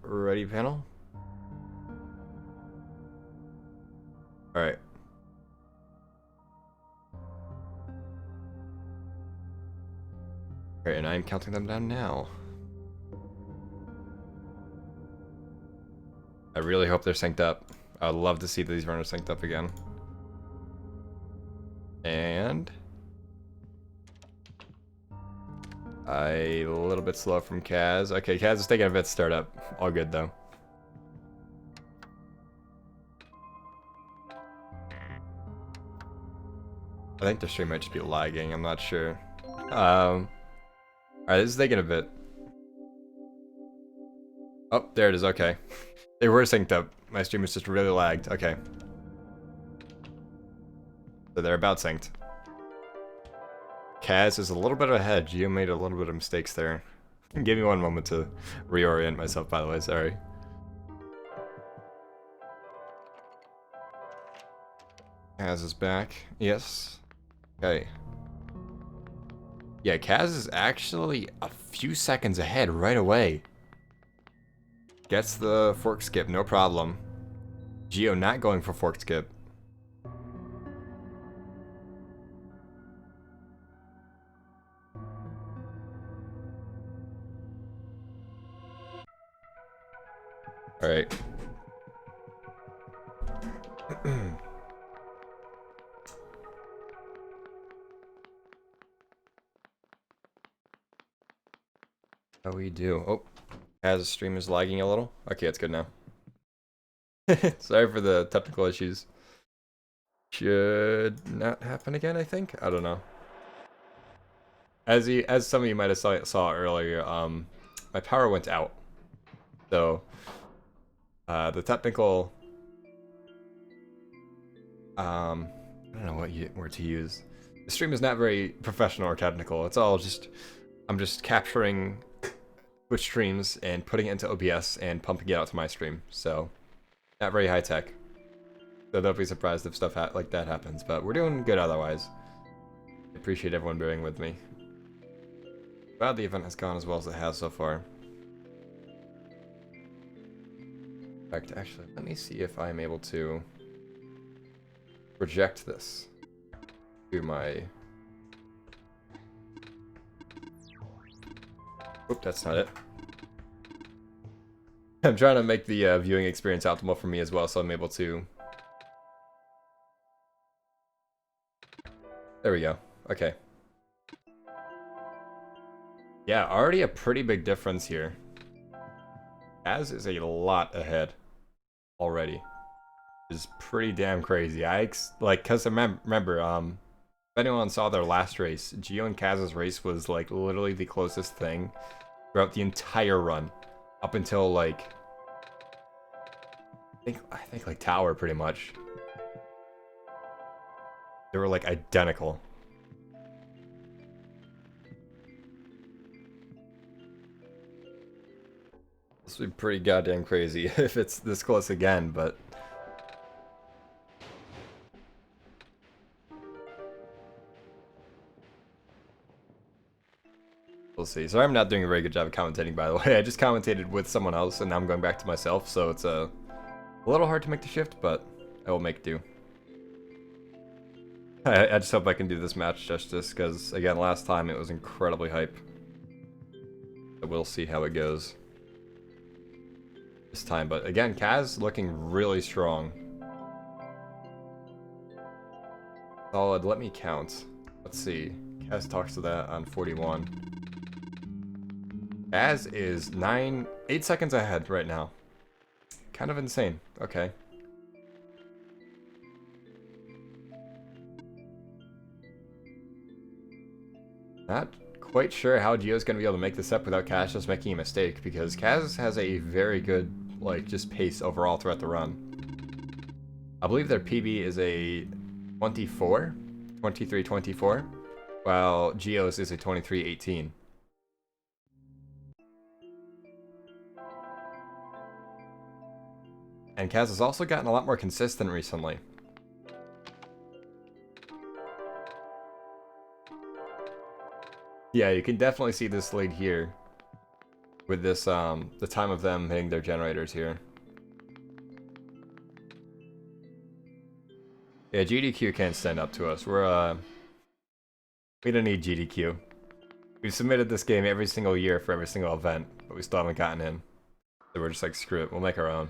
ready panel? Alright. Alright, and I'm counting them down now. I really hope they're synced up. I'd love to see these runners synced up again. And... a little bit slow from Kaz. Okay, Kaz is taking a bit to start up. All good, though. I think the stream might just be lagging. I'm not sure. Alright, this is taking a bit. Oh, there it is. Okay. They were synced up. My stream was just really lagged. Okay. So they're about synced. Kaz is a little bit ahead. Geo made a little bit of mistakes there. Give me one moment to reorient myself, by the way. Sorry. Kaz is back. Yes. Okay. Yeah, Kaz is actually a few seconds ahead right away. Gets the fork skip, no problem. Geo not going for fork skip. Alright. How we do? Oh, as the stream is lagging a little. Okay, it's good now. Sorry for the technical issues. Should not happen again, I think. I don't know. As some of you might have saw earlier, my power went out. So the technical I don't know what word to use. The stream is not very professional or technical. It's all just I'm just capturing Twitch streams and putting it into OBS and pumping it out to my stream. So not very high tech. So don't be surprised if stuff like that happens. But we're doing good otherwise. I appreciate everyone bearing with me. Glad the event has gone as well as it has so far. In fact, actually, let me see if I'm able to project this to my... Oop, that's not it. I'm trying to make the viewing experience optimal for me as well, so I'm able to... There we go. Okay. Yeah, already a pretty big difference here. Kaz is a lot ahead already. Is pretty damn crazy. Cause remember, if anyone saw their last race, Geo and Kaz's race was like literally the closest thing throughout the entire run, up until like I think like Tower pretty much. They were like identical. This would be pretty goddamn crazy if it's this close again, but. We'll see. Sorry I'm not doing a very good job of commentating, by the way. I just commentated with someone else, and now I'm going back to myself, so it's a little hard to make the shift, but I will make do. I just hope I can do this match justice, because, again, last time it was incredibly hype. So we'll see how it goes this time. But, again, Kaz looking really strong. Solid. Let me count. Let's see. Kaz talks to that on 41. Kaz is 8 seconds ahead right now. Kind of insane. Okay. Not quite sure how Geo's going to be able to make this up without Kaz just making a mistake, because Kaz has a very good, like, just pace overall throughout the run. I believe their PB is a 23-24, while Geo's is a 23-18. And Kaz has also gotten a lot more consistent recently. Yeah, you can definitely see this lead here. with this the time of them hitting their generators here. Yeah, GDQ can't stand up to us. We don't need GDQ. We've submitted this game every single year for every single event, but we still haven't gotten in. So we're just like, screw it, we'll make our own.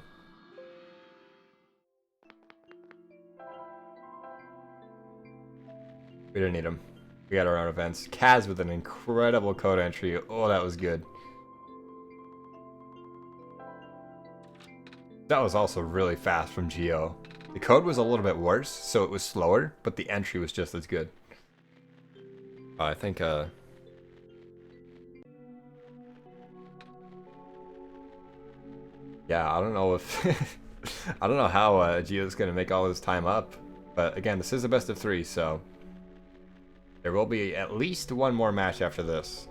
We don't need them. We got our own events. Kaz with an incredible code entry. Oh, that was good. That was also really fast from Geo. The code was a little bit worse, so it was slower, but the entry was just as good. I think, yeah, I don't know if... I don't know how Geo's gonna make all this time up. But again, this is a best of 3, so... there will be at least one more match after this.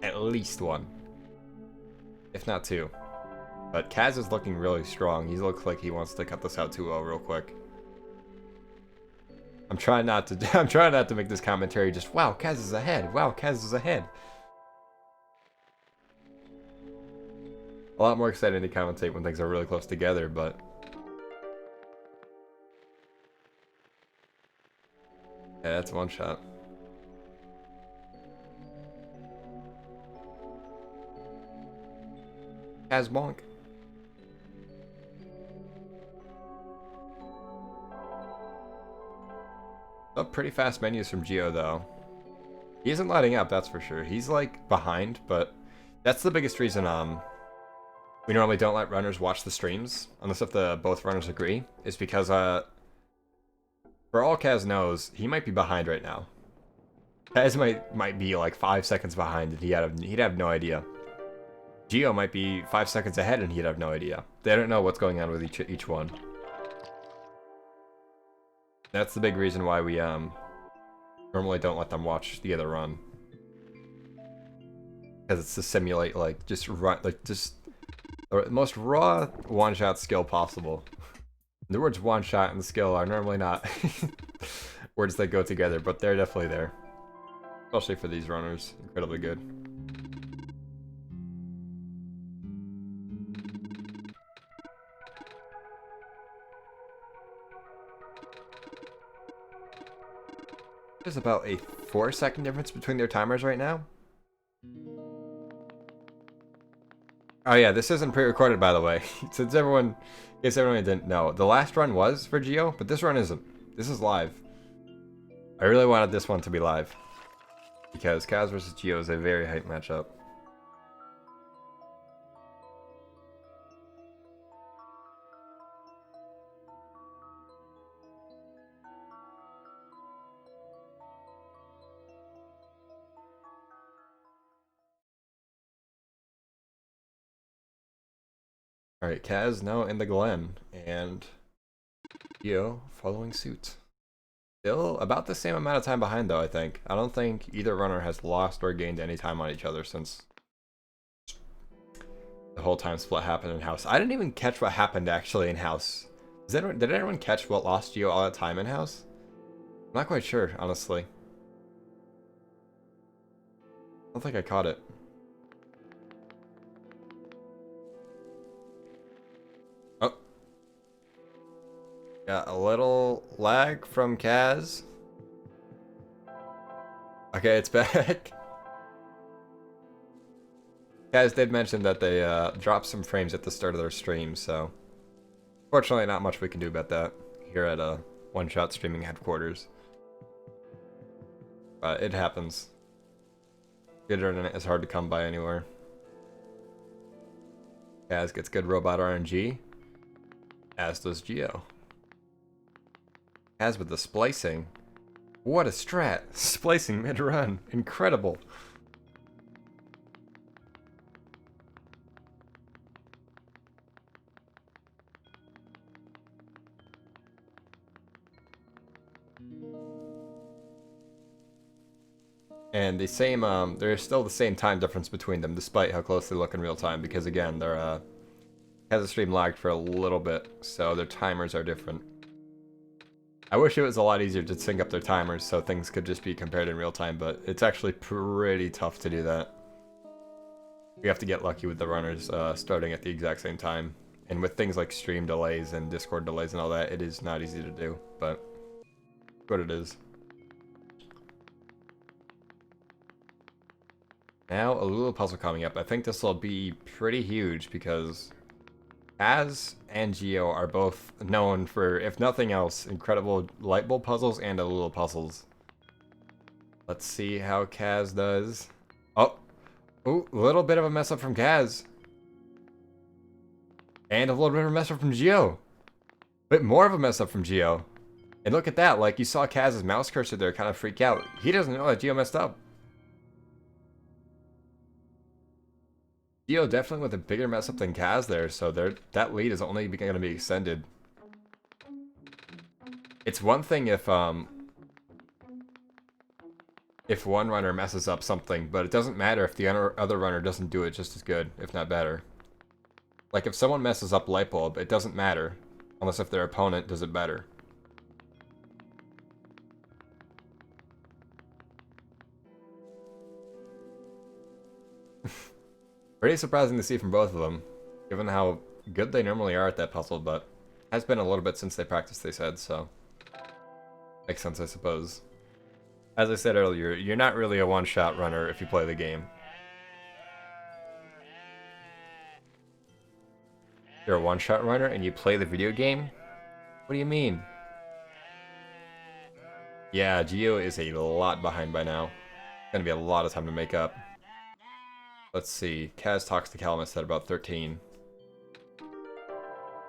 At least one. If not 2. But Kaz is looking really strong. He looks like he wants to cut this out 2-0 real quick. I'm trying not to make this commentary just, wow, Kaz is ahead. Wow, Kaz is ahead. A lot more exciting to commentate when things are really close together, but... yeah, that's one shot. Kaz bonk. Pretty fast menus from Geo, though. He isn't letting up, that's for sure. He's, like, behind, but that's the biggest reason, we normally don't let runners watch the streams, unless if both runners agree, is because, for all Kaz knows, he might be behind right now. Kaz might be, like, 5 seconds behind, and he'd have no idea. Geo might be 5 seconds ahead, and he'd have no idea. They don't know what's going on with each one. That's the big reason why we normally don't let them watch the other run, because it's to simulate like just the most raw one-shot skill possible. The words one-shot and skill are normally not words that go together, but they're definitely there, especially for these runners. Incredibly good. There's about a 4-second difference between their timers right now. Oh yeah, this isn't pre-recorded, by the way. Since in case everyone didn't know, the last run was for Geo, but this run isn't. This is live. I really wanted this one to be live, because Kaz vs Geo is a very hype matchup. Alright, Kaz now in the Glen, and Geo following suit. Still about the same amount of time behind, though, I think. I don't think either runner has lost or gained any time on each other since the whole time split happened in house. I didn't even catch what happened actually in house. Did anyone catch what lost Geo all that time in house? I'm not quite sure, honestly. I don't think I caught it. Oh. Got a little lag from Kaz. Okay, it's back. Kaz did mention that they dropped some frames at the start of their stream, so fortunately not much we can do about that here at OneShot streaming headquarters. But it happens. Good internet is hard to come by anywhere. Kaz gets good robot RNG, as does Geo. Kaz with the splicing. What a strat! Splicing mid-run. Incredible. And the same, there's still the same time difference between them, despite how close they look in real time, because again, they're, has the stream lagged for a little bit, so their timers are different. I wish it was a lot easier to sync up their timers so things could just be compared in real time, but it's actually pretty tough to do that. We have to get lucky with the runners starting at the exact same time. And with things like stream delays and Discord delays and all that, it is not easy to do, but what it is. Now, a little puzzle coming up. I think this will be pretty huge because Kaz and Geo are both known for, if nothing else, incredible light bulb puzzles and Alula puzzles. Let's see how Kaz does. Oh, ooh, a little bit of a mess up from Kaz. And a little bit of a mess up from Geo. But more of a mess up from Geo. And look at that, like you saw Kaz's mouse cursor there kind of freak out. He doesn't know that Geo messed up. Geo definitely with a bigger mess up than Kaz there, so that lead is only going to be extended. It's one thing if one runner messes up something, but it doesn't matter if the other runner doesn't do it just as good, if not better. Like if someone messes up light bulb, it doesn't matter, unless if their opponent does it better. Pretty surprising to see from both of them, given how good they normally are at that puzzle, but it has been a little bit since they practiced, they said, so makes sense, I suppose. As I said earlier, you're not really a one-shot runner if you play the game. You're a one-shot runner and you play the video game? What do you mean? Yeah, Geo is a lot behind by now. Gonna be a lot of time to make up. Let's see. Kaz talks to Calamus at about 13.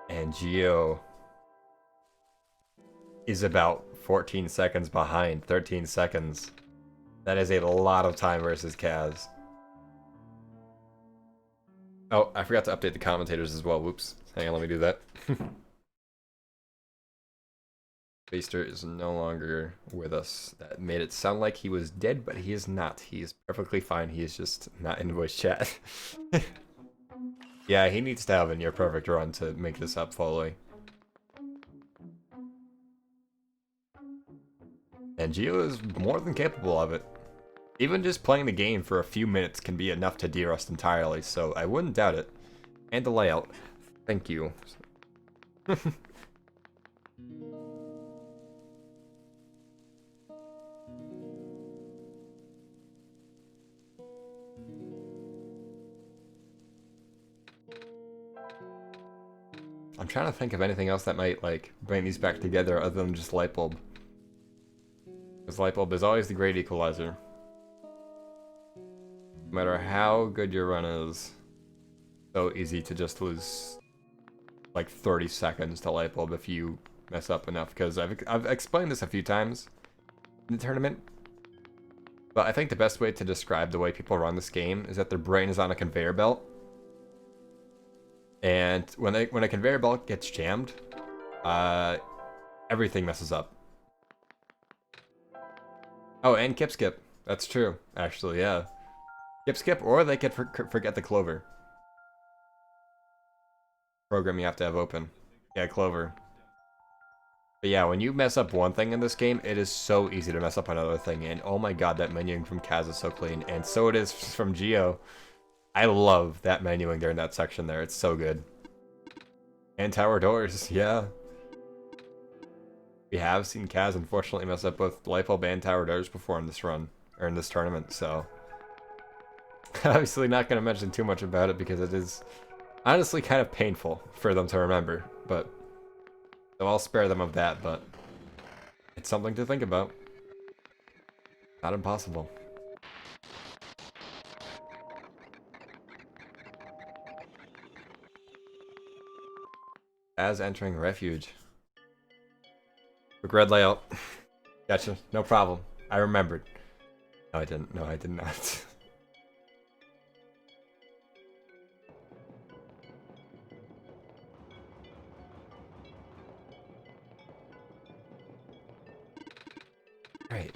And Geo is about 14 seconds behind. 13 seconds. That is a lot of time versus Kaz. Oh, I forgot to update the commentators as well. Whoops. Hang on, let me do that. Baster is no longer with us. That made it sound like he was dead, but he is not. He is perfectly fine. He is just not in voice chat. Yeah, he needs to have a near perfect run to make this up fully. And Geo is more than capable of it. Even just playing the game for a few minutes can be enough to de-rust entirely, so I wouldn't doubt it. And the layout. Thank you. I'm trying to think of anything else that might, like, bring these back together other than just light bulb. Because light bulb is always the great equalizer. No matter how good your run is, so easy to just lose like 30 seconds to light bulb if you mess up enough. Because I've explained this a few times in the tournament, but I think the best way to describe the way people run this game is that their brain is on a conveyor belt. And when a conveyor belt gets jammed, everything messes up. Oh, and Kip Skip. That's true, actually, yeah. Kip Skip, or they could forget the Clover. Program you have to have open. Yeah, Clover. But yeah, when you mess up one thing in this game, it is so easy to mess up another thing. And oh my god, that menuing from Kaz is so clean. And so it is from Geo. I love that menuing during that section there. It's so good. And tower doors, yeah. We have seen Kaz unfortunately mess up both light bulb and tower doors before in this run, or in this tournament, so. Obviously not going to mention too much about it because it is honestly kind of painful for them to remember, but so I'll spare them of that, but it's something to think about. Not impossible. As entering refuge. Quick red layout. Gotcha, no problem. I remembered. No, I didn't. No, I did not. Right.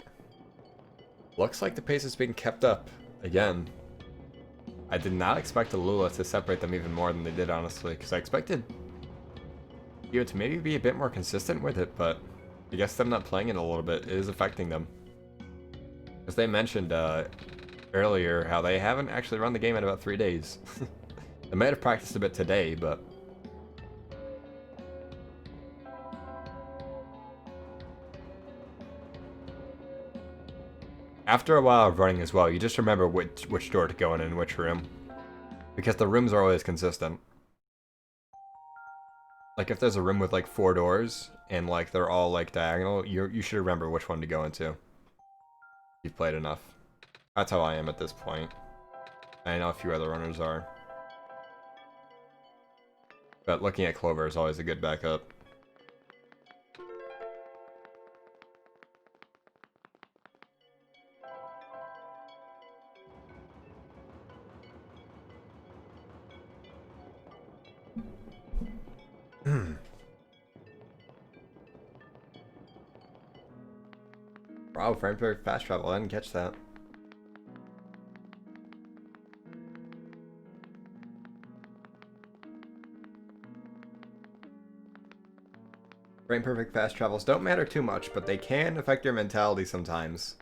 Looks like the pace is being kept up again. I did not expect the Lula to separate them even more than they did, honestly, because I expected you to maybe be a bit more consistent with it, but I guess them not playing it a little bit is affecting them. As they mentioned, earlier how they haven't actually run the game in about 3 days. They might have practiced a bit today, but after a while of running as well, you just remember which door to go in which room. Because the rooms are always consistent. Like if there's a room with like 4 doors and like they're all like diagonal, you should remember which one to go into. You've played enough. That's how I am at this point. I know a few other runners are. But looking at Clover is always a good backup. Wow, frame per fast travel. I didn't catch that. Frame perfect fast travels don't matter too much, but they can affect your mentality sometimes.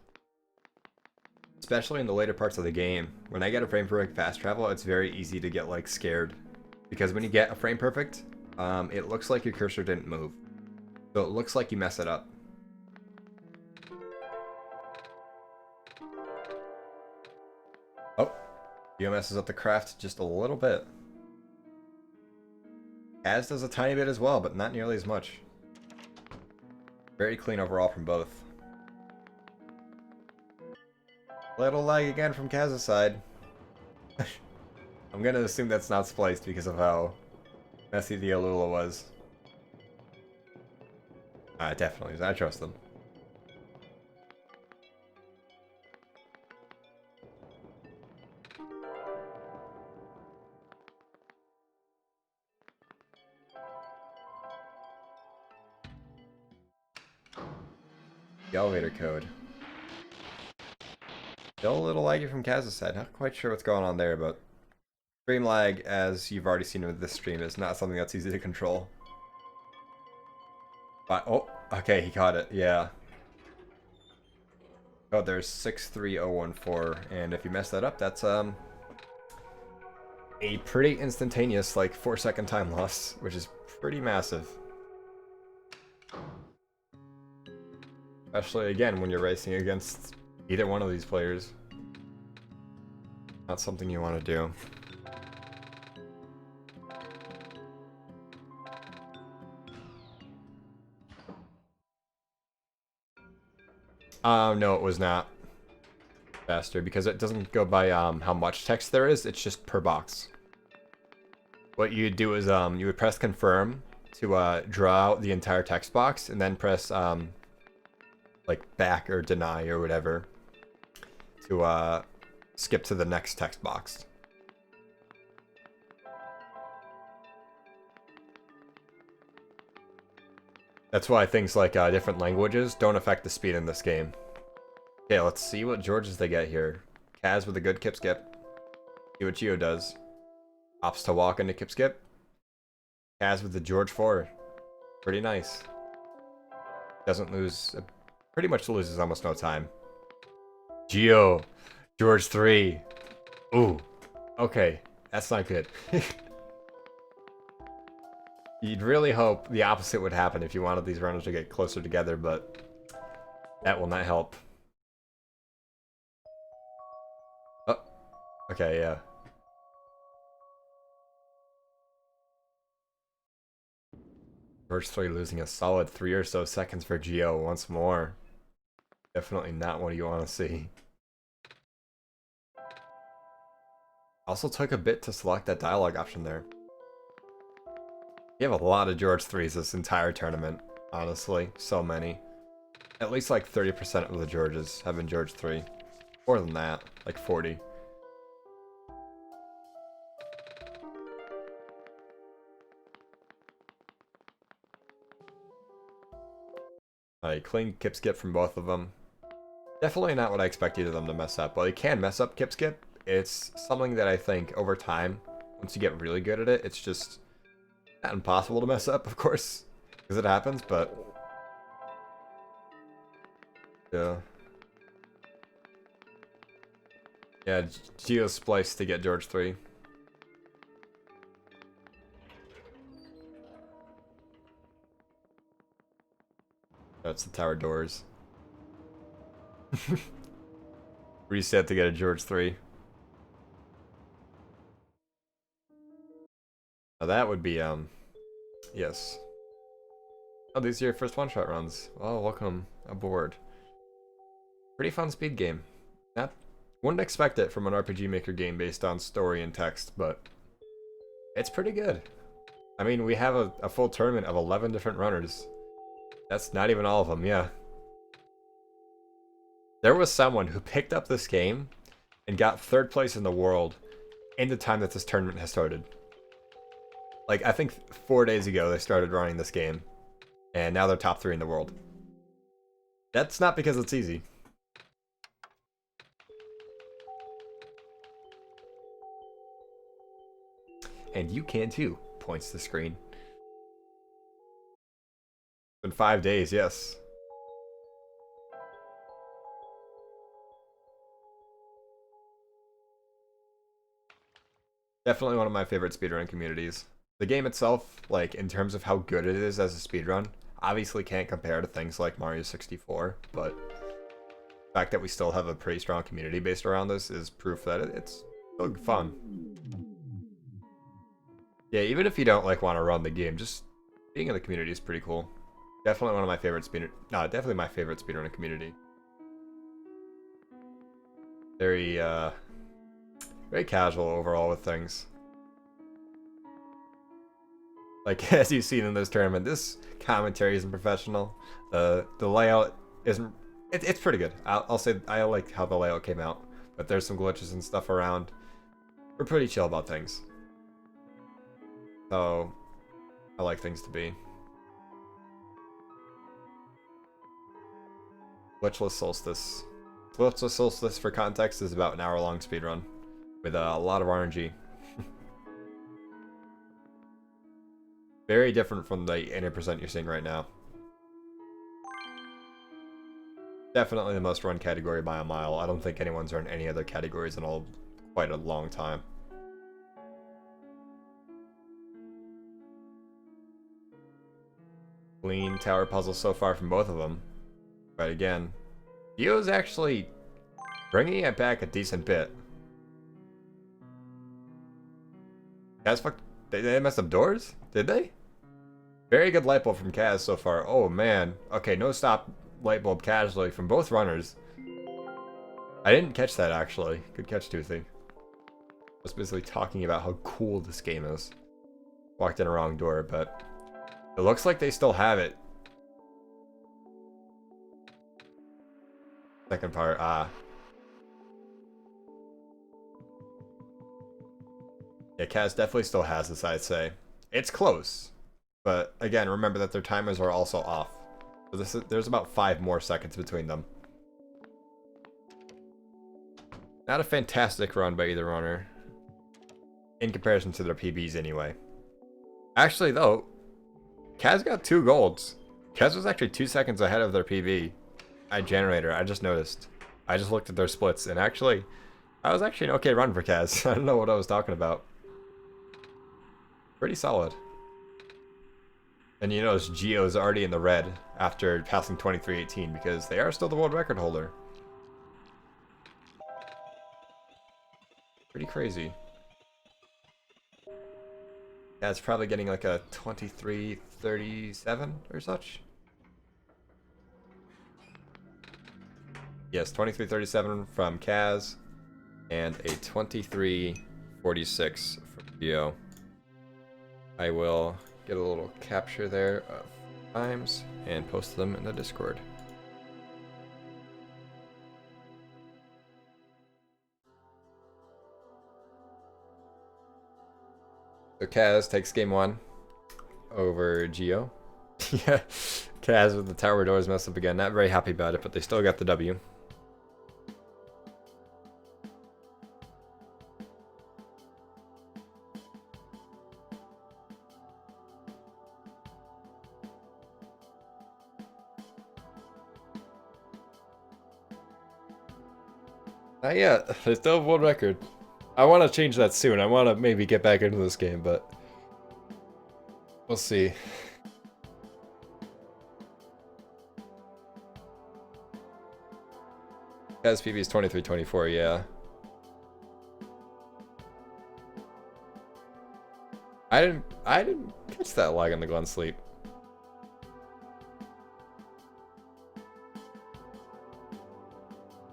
Especially in the later parts of the game. When I get a frame perfect fast travel, it's very easy to get like scared. Because when you get a frame perfect, it looks like your cursor didn't move. So it looks like you mess it up. Oh, Geo messes up the craft just a little bit. Kaz does a tiny bit as well, but not nearly as much. Very clean overall from both. Little lag again from Kaz's side. I'm gonna assume that's not spliced because of how messy the Alula was. Definitely is. I trust them. The elevator code. Still a little laggy from Kaz's side. Not quite sure what's going on there, but stream lag, as you've already seen with this stream, is not something that's easy to control. But, oh, okay, he caught it. Yeah. Oh, there's 63014, and if you mess that up, that's a pretty instantaneous, like 4-second time loss, which is pretty massive. Especially, again, when you're racing against either one of these players. Not something you want to do. No, it was not faster, because it doesn't go by how much text there is, it's just per box. What you do is you would press confirm to draw out the entire text box, and then press like back or deny or whatever to skip to the next text box. That's why things like different languages don't affect the speed in this game. Okay, let's see what Georges they get here. Kaz with a good kip skip. See what Geo does. Opts to walk into kip skip. Kaz with the George 4. Pretty nice. Doesn't lose, pretty much loses almost no time. Geo, George 3. Ooh, okay, that's not good. You'd really hope the opposite would happen if you wanted these runners to get closer together, but that will not help. Oh, okay, yeah. George 3 losing a solid 3 or so seconds for Geo once more. Definitely not what you want to see. Also took a bit to select that dialogue option there. You have a lot of George 3s this entire tournament, honestly. So many. At least like 30% of the Georges have been George 3. More than that, like 40. Clean kip skip from both of them. Definitely not what I expect either of them to mess up. Well, you can mess up kip skip. It's something that I think over time, once you get really good at it, it's just not impossible to mess up, of course, because it happens, but yeah. Yeah, Geosplice to get George 3. That's the tower doors. Reset to get a George 3. Now that would be, yes. Oh, these are your first one-shot runs. Well, welcome aboard. Pretty fun speed game. Wouldn't expect it from an RPG Maker game based on story and text, but it's pretty good. I mean, we have a full tournament of 11 different runners. That's not even all of them, yeah. There was someone who picked up this game and got 3rd place in the world in the time that this tournament has started. Like, I think 4 days ago they started running this game, and now they're top 3 in the world. That's not because it's easy. And you can too, points to the screen. In 5 days, yes. Definitely one of my favorite speedrun communities. The game itself, like, in terms of how good it is as a speedrun, obviously can't compare to things like Mario 64, but the fact that we still have a pretty strong community based around this is proof that it's still fun. Yeah, even if you don't, like, want to run the game, just being in the community is pretty cool. Definitely one of my favorite definitely my favorite speedrunning community. Very, very casual overall with things. Like, as you've seen in this tournament, this commentary isn't professional. The layout isn't... It's pretty good. I'll say I like how the layout came out. But there's some glitches and stuff around. We're pretty chill about things. So, I like things to be. Glitchless Solstice. Glitchless Solstice, for context, is about an hour-long speedrun. With a lot of RNG. Very different from the 80% you're seeing right now. Definitely the most run category by a mile. I don't think anyone's run any other categories in quite a long time. Clean tower puzzle so far from both of them. But again, Geo's actually bringing it back a decent bit. Kaz they messed up doors? Did they? Very good light bulb from Kaz so far. Oh man. Okay, no stop light bulb casually from both runners. I didn't catch that actually. Good catch, Toothy. I was basically talking about how cool this game is. Walked in a wrong door, but it looks like they still have it. Second part, Yeah, Kaz definitely still has this, I'd say. It's close. But again, remember that their timers are also off. So there's about 5 more seconds between them. Not a fantastic run by either runner. In comparison to their PBs anyway. Actually though, Kaz got 2 golds. Kaz was actually 2 seconds ahead of their PB. Generator, I just noticed. I just looked at their splits and actually, that was actually an okay run for Kaz. I don't know what I was talking about. Pretty solid. And you notice Geo's already in the red after passing 23:18 because they are still the world record holder. Pretty crazy. Yeah, it's probably getting like a 23:37 or such. Yes, 23:37 from Kaz and a 23:46 from Geo. I will get a little capture there of times and post them in the Discord. So Kaz takes game 1 over Geo. Yeah, Kaz with the tower doors messed up again. Not very happy about it, but they still got the W. Not yet. I still have one record. I want to change that soon. I want to maybe get back into this game, but we'll see. Kaz PB is 23-24, yeah. I didn't catch that lag on the Glen Sleep.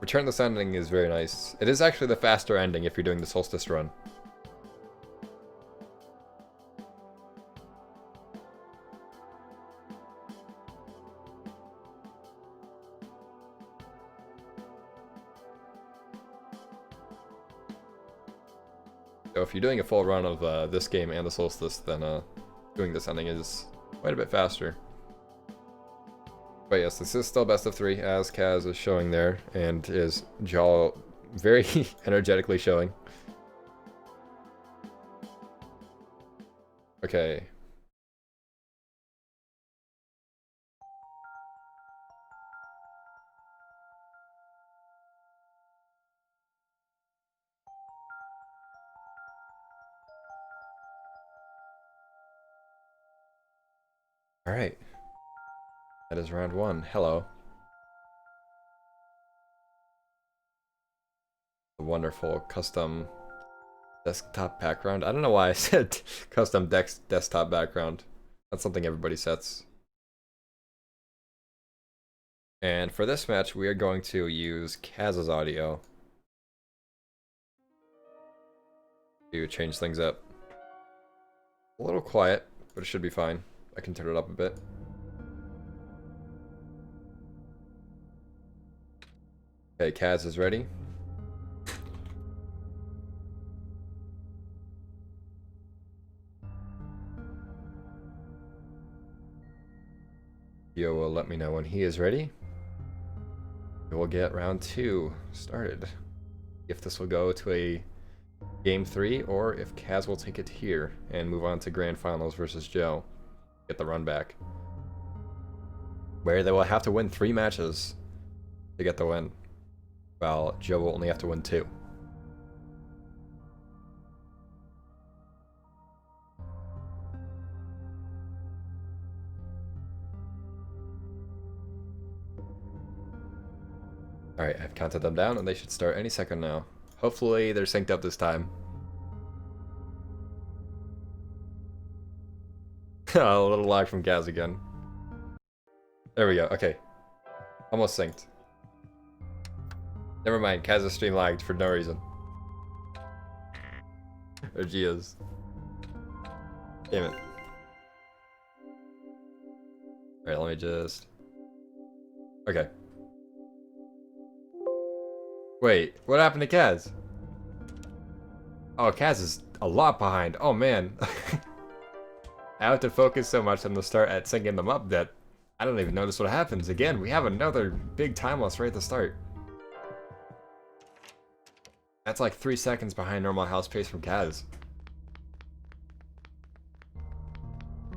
Return this ending is very nice. It is actually the faster ending if you're doing the Solstice run. So if you're doing a full run of this game and the Solstice, then doing this ending is quite a bit faster. But yes, this is still best of 3, as Kaz is showing there, and is Jaw very energetically showing. Okay. Alright. That is round 1. Hello. A wonderful custom desktop background. I don't know why I said custom desktop background. That's something everybody sets. And for this match, we are going to use Kaz's audio to change things up. A little quiet, but it should be fine. I can turn it up a bit. Okay, Kaz is ready. Geo will let me know when he is ready. We'll get round 2 started. If this will go to a game 3, or if Kaz will take it here and move on to grand finals versus Joe. Get the run back. Where they will have to win 3 matches to get the win, while Joe will only have to win 2. Alright, I've counted them down and they should start any second now. Hopefully they're synced up this time. A little lag from Kaz again. There we go, okay. Almost synced. Never mind, Kaz's stream lagged for no reason. Or Geo's. Damn it. Alright, let me just... Okay. Wait, what happened to Kaz? Oh, Kaz is a lot behind. Oh man. I have to focus so much on the start at syncing them up that I don't even notice what happens. Again, we have another big time loss right at the start. That's like 3 seconds behind normal house pace from Kaz.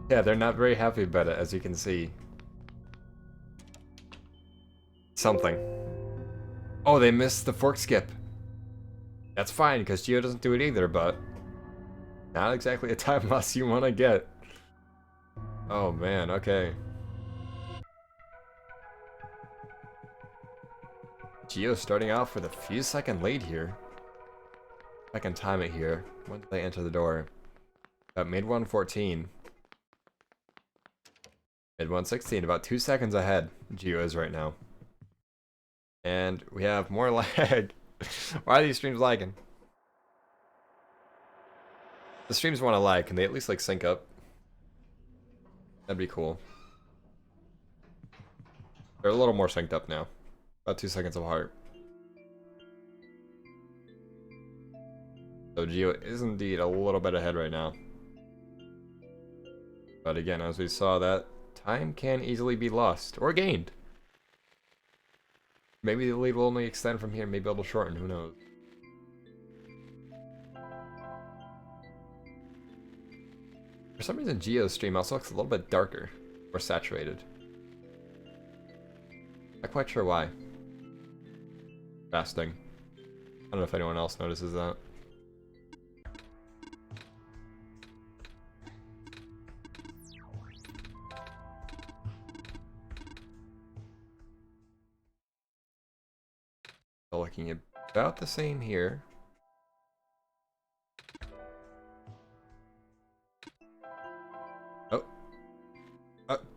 Yeah, they're not very happy about it, as you can see. Something. Oh, they missed the fork skip. That's fine, because Geo doesn't do it either, but... not exactly a time loss you want to get. Oh man, okay. Geo starting off with a few second lead here. I can time it here. When did they enter the door? About mid 114. Mid 116, about 2 seconds ahead Geo is right now. And we have more lag. Why are these streams lagging? The streams want to lag. Can they at least like sync up? That'd be cool. They're a little more synced up now. About 2 seconds apart. So Geo is indeed a little bit ahead right now. But again, as we saw, that time can easily be lost or gained. Maybe the lead will only extend from here, maybe it'll shorten, who knows. For some reason Geo's stream also looks a little bit darker, or saturated. Not quite sure why. Fasting. don't know if anyone else notices that. Looking about the same here. Oh.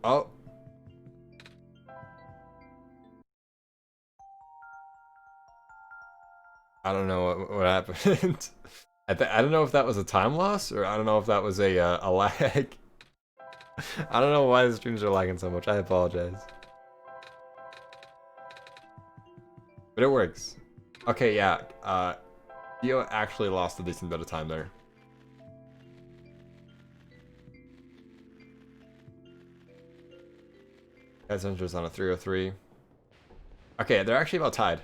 Oh. I don't know what happened. I don't know if that was a time loss or I don't know if that was a lag. I don't know why the streams are lagging so much. I apologize. But it works. Okay, yeah. Geo actually lost a decent bit of time there. Kazoeru's on a 303. Okay, they're actually about tied.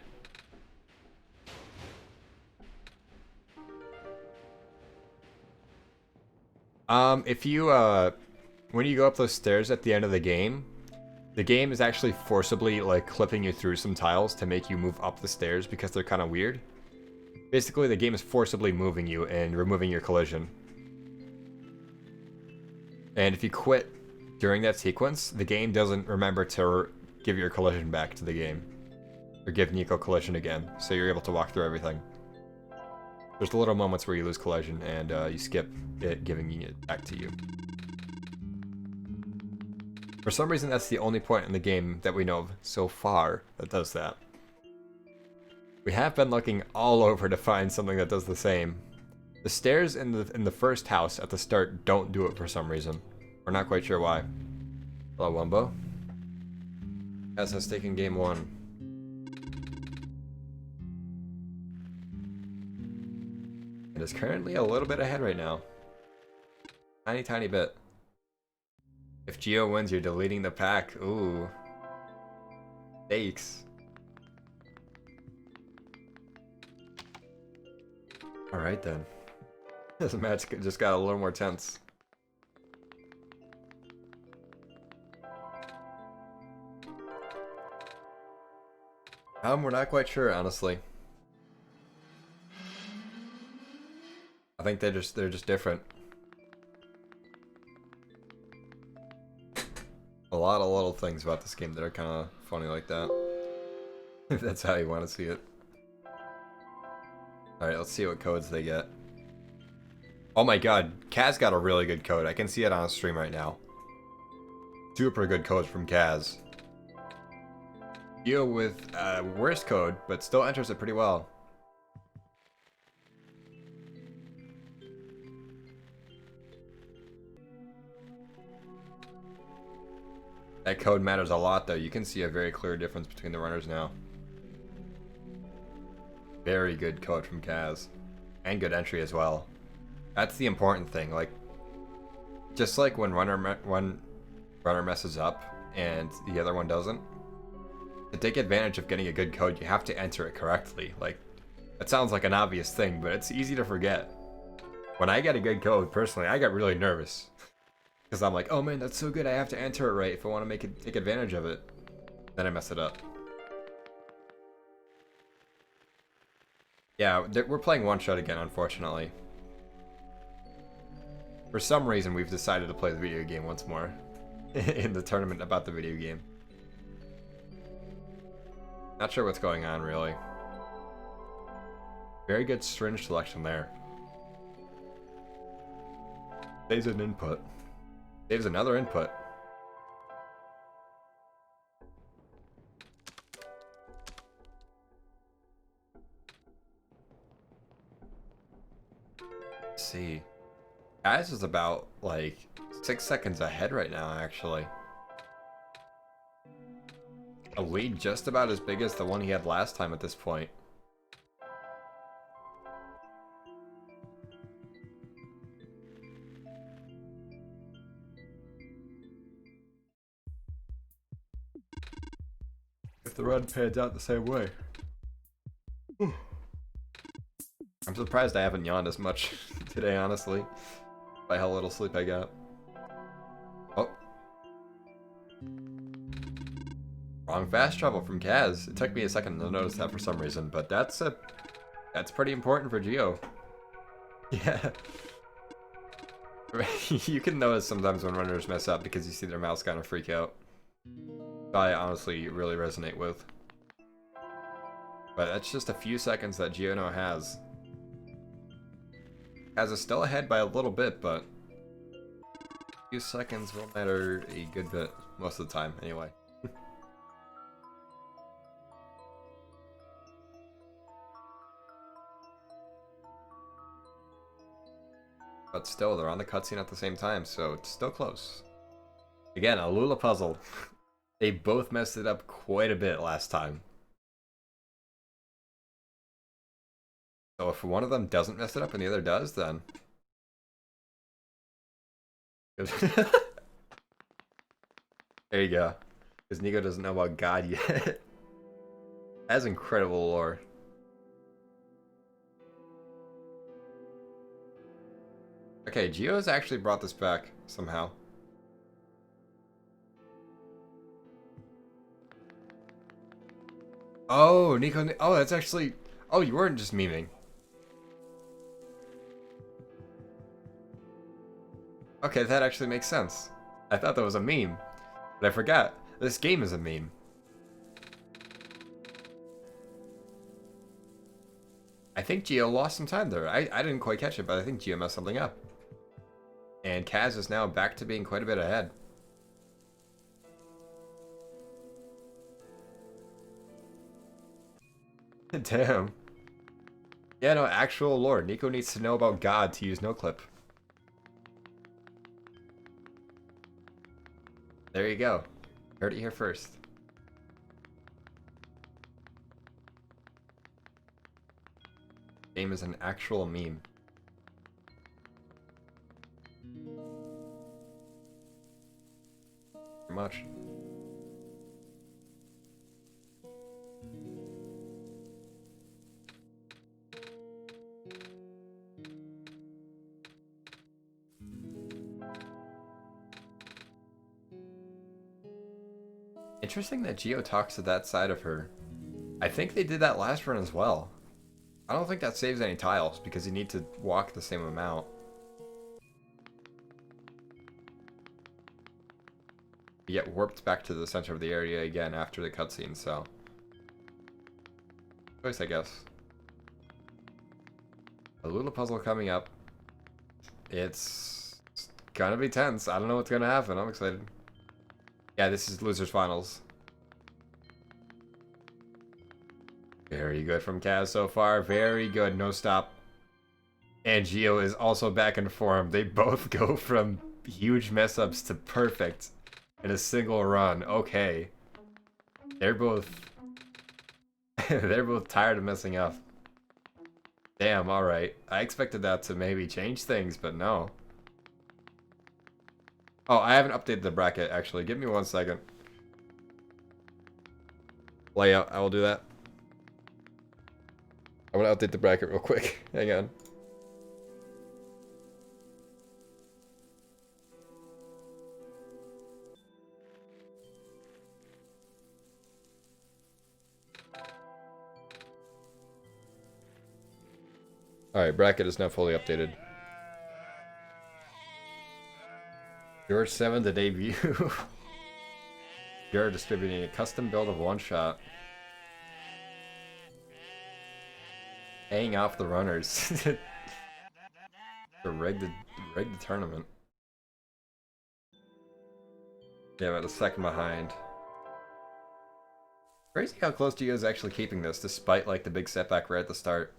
If you, when you go up those stairs at the end of the game is actually forcibly, like, clipping you through some tiles to make you move up the stairs because they're kind of weird. Basically, the game is forcibly moving you and removing your collision. And if you quit during that sequence, the game doesn't remember to give your collision back to the game. Or give Nico collision again, so you're able to walk through everything. There's little moments where you lose collision and you skip it giving it back to you. For some reason, that's the only point in the game that we know of so far that does that. We have been looking all over to find something that does the same. The stairs in the first house at the start don't do it for some reason. We're not quite sure why. Hello, Wumbo. Kaz has taken game 1. It is currently a little bit ahead right now. Tiny bit. If Geo wins, you're deleting the pack. Ooh. Stakes. Alright then. This match just got a little more tense. We're not quite sure, honestly. I think they're just different. A lot of little things about this game that are kind of funny like that. If that's how you want to see it. Alright, let's see what codes they get. Oh my god, Kaz got a really good code. I can see it on stream right now. Super good codes from Kaz. Geo with worse code, but still enters it pretty well. That code matters a lot, though. You can see a very clear difference between the runners now. Very good code from Kaz. And good entry as well. That's the important thing. Like, just like when one runner messes up and the other one doesn't, to take advantage of getting a good code, you have to enter it correctly. Like, that sounds like an obvious thing, but it's easy to forget. When I get a good code, personally, I get really nervous. Because I'm like, oh man, that's so good, I have to enter it right if I want to take advantage of it. Then I mess it up. Yeah, we're playing OneShot again, unfortunately. For some reason, we've decided to play the video game once more. In the tournament about the video game. Not sure what's going on, really. Very good syringe selection there. Saves an input. Saves another input. Let's see. Guys is about, like, 6 seconds ahead right now, actually. A lead just about as big as the one he had last time at this point. If the run pans out the same way. I'm surprised I haven't yawned as much today, honestly. By how little sleep I got. Oh. Wrong fast travel from Kaz. It took me a second to notice that for some reason, but that's a That's pretty important for Geo. Yeah. You can notice sometimes when runners mess up because you see their mouse kind of freak out. I honestly really resonate with. But that's just a few seconds that Geo now has. Kaz is still ahead by a little bit, but a few seconds will matter a good bit most of the time, anyway. But still, they're on the cutscene at the same time, so it's still close. Again, a Lula puzzle. They both messed it up quite a bit last time. So if one of them doesn't mess it up and the other does, then... There you go. Because Nico doesn't know about God yet. That's incredible lore. Okay, Geo's actually brought this back somehow. Oh, Nico. Oh, that's actually. Oh, you weren't just memeing. Okay, that actually makes sense. I thought that was a meme, but I forgot. This game is a meme. I think Geo lost some time there. I didn't quite catch it, but I think Geo messed something up. And Kaz is now back to being quite a bit ahead. Damn. Yeah, no, actual lore. Nico needs to know about God to use NoClip. There you go. Heard it here first. Game is an actual meme. Pretty much. Interesting that Geo talks to that side of her. I think they did that last run as well. I don't think that saves any tiles because you need to walk the same amount. You get warped back to the center of the area again after the cutscene, so... choice, I guess. A Lula puzzle coming up. It's gonna be tense. I don't know what's gonna happen. I'm excited. Yeah, this is Losers Finals. Very good from Kaz so far. Very good. No stop. And Geo is also back in form. They both go from huge mess-ups to perfect in a single run. Okay. They're both... they're both tired of messing up. Damn, alright. I expected that to maybe change things, but no. Oh, I haven't updated the bracket, actually. Give me 1 second. Layout, I will do that. I want to update the bracket real quick. Hang on. Alright, bracket is now fully updated. George 7 to debut. You're distributing a custom build of OneShot. Paying off the runners. To rig the tournament. Yeah, about a second behind. Crazy how close Geo is actually keeping this, despite like the big setback right at the start.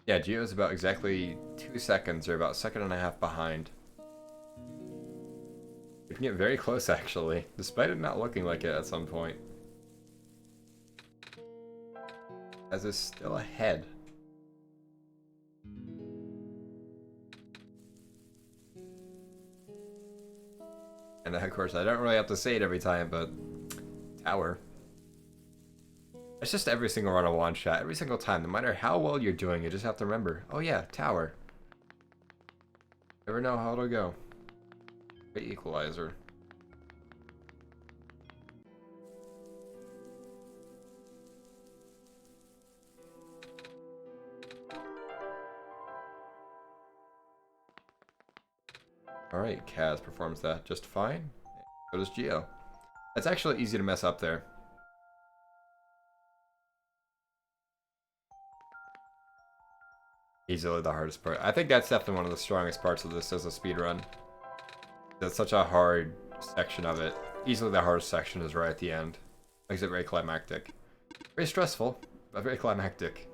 Yeah, Geo's about exactly 2 seconds, or about a second and a half behind. We can get very close, actually, despite it not looking like it at some point. As is still ahead. And of course, I don't really have to say it every time, but tower. It's just every single run of OneShot, every single time, no matter how well you're doing, you just have to remember, oh yeah, tower. Never know how it'll go. Great equalizer. Alright, Kaz performs that just fine. So does Geo. It's actually easy to mess up there. Easily the hardest part. I think that's definitely one of the strongest parts of this as a speedrun. That's such a hard section of it. Easily the hardest section is right at the end. Makes it very climactic. Very stressful, but very climactic.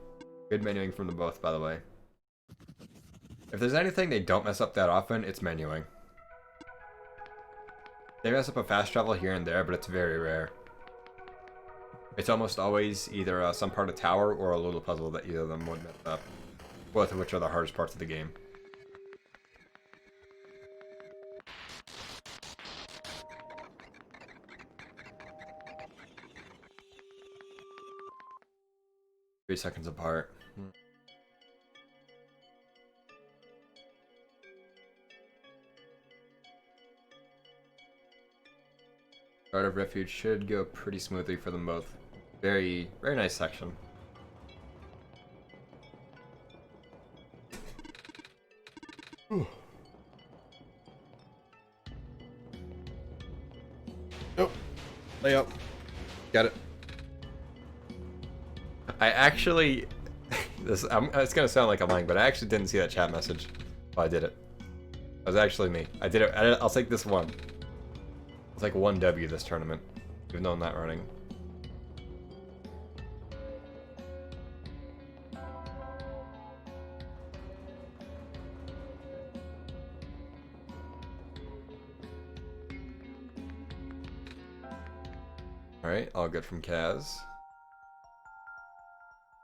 Good menuing from them both, by the way. If there's anything they don't mess up that often, it's menuing. They mess up a fast travel here and there, but it's very rare. It's almost always either some part of tower or a little puzzle that either of them would mess up. Both of which are the hardest parts of the game. Three seconds apart. Start of Refuge should go pretty smoothly for them both. Very, very nice section. Oh, layup. Got it. I actually, it's gonna sound like I'm lying, but I actually didn't see that chat message. Oh, I did it. It was actually me. I did it. I'll take this one. It's like 1W this tournament, even though I'm not running. Alright, all good from Kaz.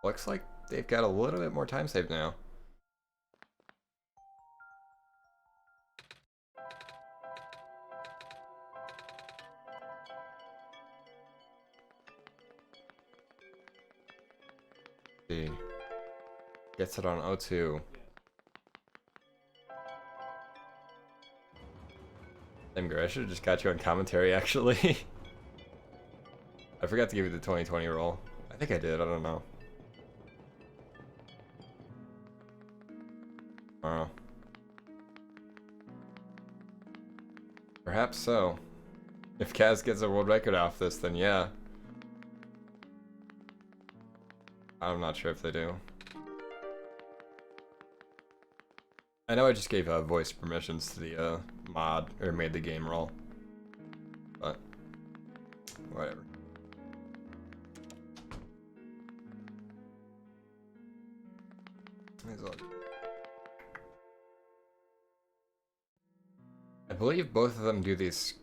Looks like they've got a little bit more time saved now. See. Gets it on O2. Emger, I should have just got you on commentary, actually. I forgot to give you the 2020 roll. I think I did, I don't know. Perhaps so. If Kaz gets a world record off this, then yeah. I'm not sure if they do. I know I just gave voice permissions to the mod, or made the game roll. But, whatever. I believe both of them do these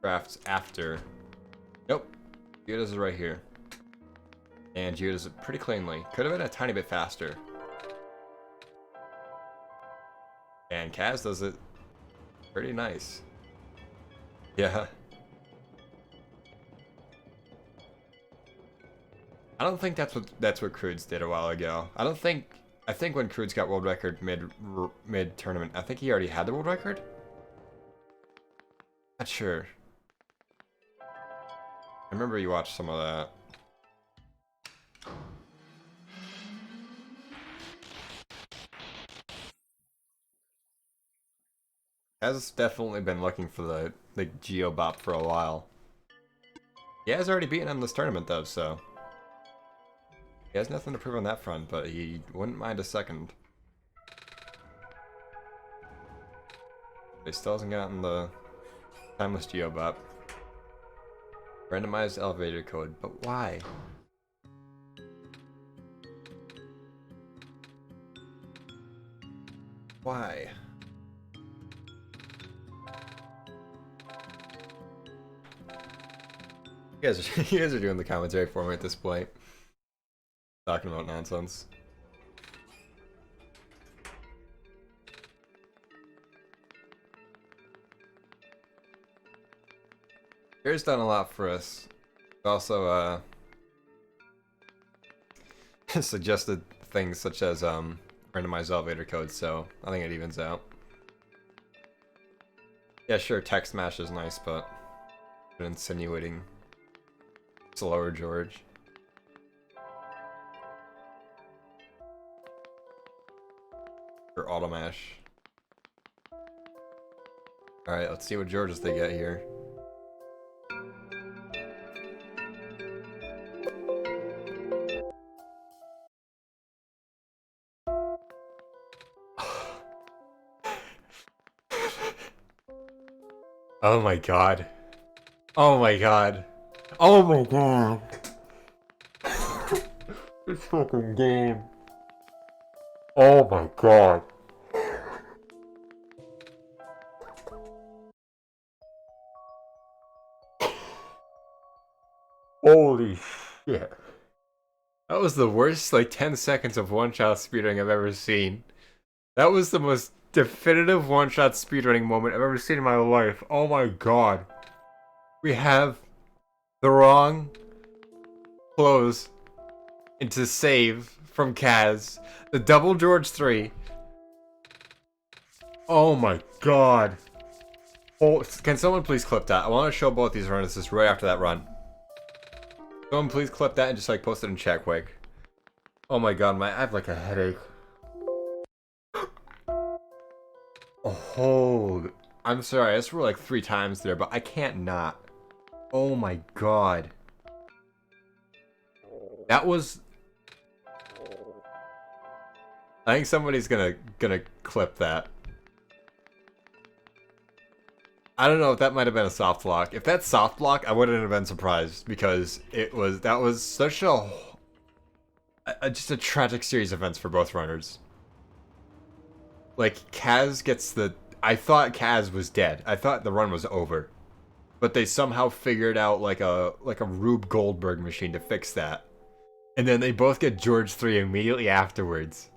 crafts after. Nope. GeoDasher is right here. And GeoDasher does it pretty cleanly. Could have been a tiny bit faster. And Kaz does it pretty nice. Yeah. I don't think that's what Crudes did a while ago. I think when Crudes got world record mid tournament, I think he already had the world record. Not sure. I remember you watched some of that. Has definitely been looking for the Geo Bop for a while. He has already beaten him this tournament though, so he has nothing to prove on that front, but he wouldn't mind a second. He still hasn't gotten the timeless Geo Bop. Randomized elevator code, but why? Why? You guys are doing the commentary for me at this point. Talking about nonsense. Bear's done a lot for us. Also, suggested things such as randomized elevator codes, so I think it evens out. Yeah, sure, text mash is nice, but insinuating slower George. Or auto mash. Alright, let's see what Georges they get here. Oh my god. Oh my god. Oh my god. This fucking game. Oh my god. Holy shit. That was the worst, like, 10 seconds of one-shot speedrunning I've ever seen. That was the most definitive one-shot speedrunning moment I've ever seen in my life. Oh my god. We have the wrong close into save from Kaz. The double George 3. Oh my god. Oh, can someone please clip that? I want to show both these runs right after that run. Someone please clip that and just like post it in chat quick. Oh my god, I have like a headache. Oh, I'm sorry, I swore like 3 times there, but I can't not. Oh my god. That was... I think somebody's gonna clip that. I don't know if that might have been a soft lock. If that's soft lock, I wouldn't have been surprised because that was such just a tragic series of events for both runners. Like Kaz gets the... I thought Kaz was dead. I thought the run was over. But they somehow figured out like a Rube Goldberg machine to fix that. And then they both get George 3 immediately afterwards.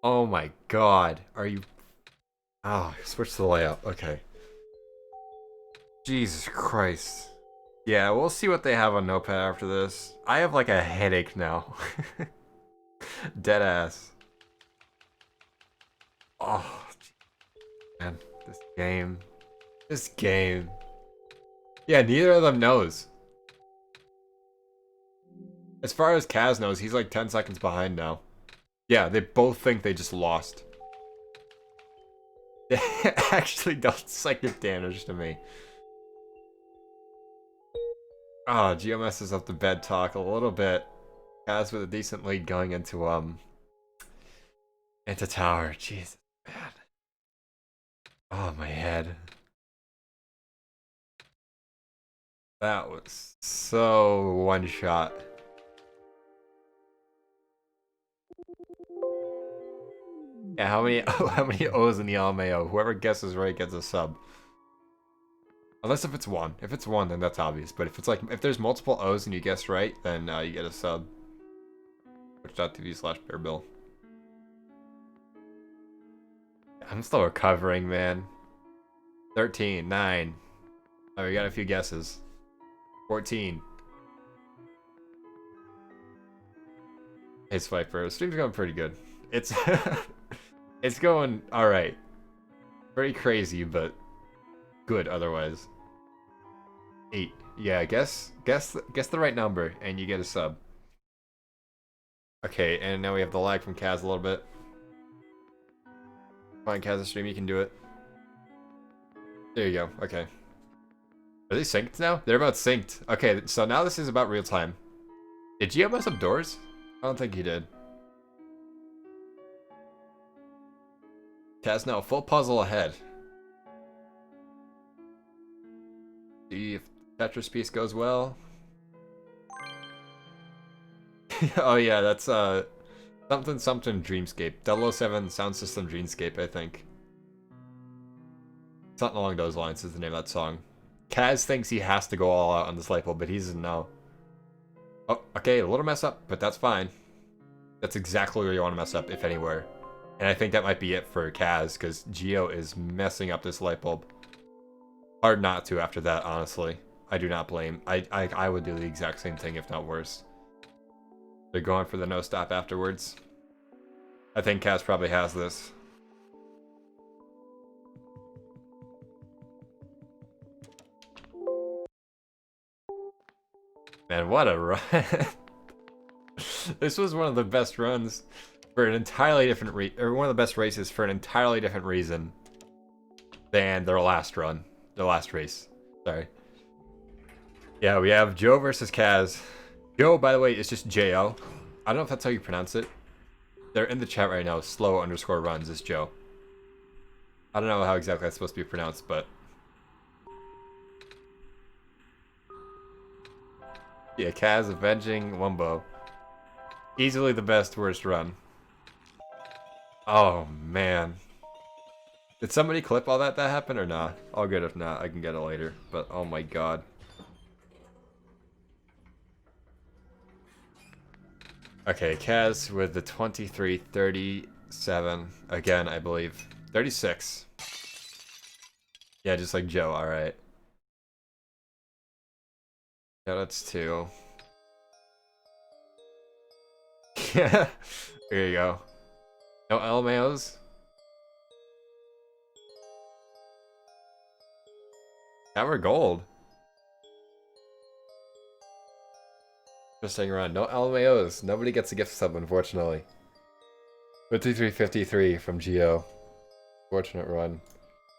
Oh my god. Are you... Oh, switch the layout. Okay. Jesus Christ. Yeah, we'll see what they have on Notepad after this. I have like a headache now. Dead ass. Oh, man. This game. This game. Yeah, neither of them knows. As far as Kaz knows, he's like 10 seconds behind now. Yeah, they both think they just lost. It actually does psychic damage to me. Ah, Geo messes up the bed talk a little bit. Kaz with a decent lead going into tower. Jesus, man. Oh, my head. That was so one shot. Yeah, how many O's in the Almayo? Whoever guesses right gets a sub. Unless if it's one. If it's one, then that's obvious. But if it's like, if there's multiple O's and you guess right, then you get a sub. Twitch.tv/BearBill. I'm still recovering, man. 13, 9. Oh, we got a few guesses. 14. Hey, Swiper. Stream's going pretty good. It's it's going alright. Very crazy, but good otherwise. 8. Yeah, guess the right number and you get a sub. Okay, and now we have the lag from Kaz a little bit. Fine, Kaz stream, you can do it. There you go. Okay. Are they synced now? They're about synced. Okay, so now this is about real time. Did Geo mess up doors? I don't think he did. Kaz now full puzzle ahead. See if Tetris piece goes well. Oh yeah, that's something Dreamscape. 007 Sound System Dreamscape, I think. Something along those lines is the name of that song. Kaz thinks he has to go all out on this light bulb, but he doesn't know. Oh, okay, a little mess up, but that's fine. That's exactly where you want to mess up, if anywhere. And I think that might be it for Kaz, because Geo is messing up this light bulb. Hard not to after that, honestly. I do not blame. I would do the exact same thing, if not worse. They're going for the no stop afterwards. I think Kaz probably has this. Man, what a run. This was one of the best runs for an entirely different or one of the best races for an entirely different reason than their last run. Their last race. Sorry. Yeah, we have Joe versus Kaz. Joe, by the way, is just J-O. I don't know if that's how you pronounce it. They're in the chat right now. Slow_runs is Joe. I don't know how exactly that's supposed to be pronounced, but... Yeah, Kaz avenging Wumbo. Easily the best worst run. Oh, man. Did somebody clip all that happened or not? All good if not. I can get it later. But, oh my god. Okay, Kaz with the 23-37. Again, I believe. 36. Yeah, just like Joe. Alright. Yeah, that's 2. Yeah. There you go. No LMAOs. Now we're gold. Interesting run. No LMAOs. Nobody gets a gift sub, unfortunately. 53-53 from Geo. Fortunate run.